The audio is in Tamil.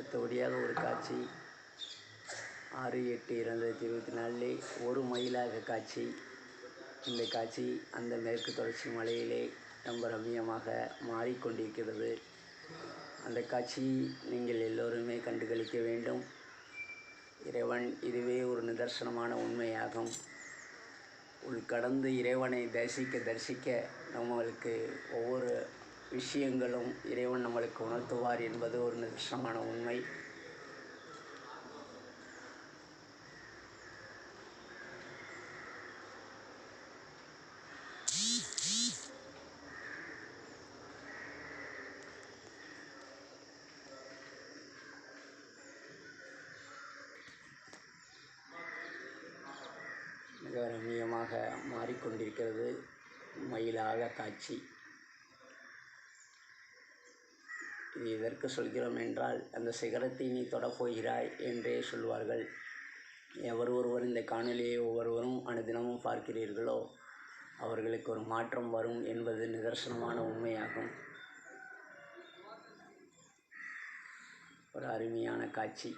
அடுத்தபடியாக ஒரு காட்சி 6/8/2024 ஒரு மயிலாக காட்சி. இந்த காட்சி அந்த மேற்கு தொடர்ச்சி மலையிலே ரொம்ப ரம்மியமாக மாறிக்கொண்டிருக்கிறது. அந்த காட்சி நீங்கள் எல்லோருமே கண்டுகளிக்க வேண்டும். இறைவன் இதுவே ஒரு நிதர்சனமான உண்மையாகும். உள்கடந்து இறைவனை தரிசிக்க நம்மளுக்கு ஒவ்வொரு விஷயங்களும் இறைவன் நம்மளுக்கு உணர்த்துவார் என்பது ஒரு நிதர்சனமான உண்மை. மிக ரம்மியமாக மாறிக்கொண்டிருக்கிறது மயிலாக காட்சி. இது எதற்கு சொல்கிறோம் என்றால், அந்த சிகரத்தை நீ தொடப்போகிறாய் என்றே சொல்வார்கள். எவர் ஒருவர் இந்த காணொலியை ஒவ்வொருவரும் அனுதினமும் பார்க்கிறீர்களோ அவர்களுக்கு ஒரு மாற்றம் வரும் என்பது நிதர்சனமான உண்மையாகும். ஒரு அருமையான காட்சி.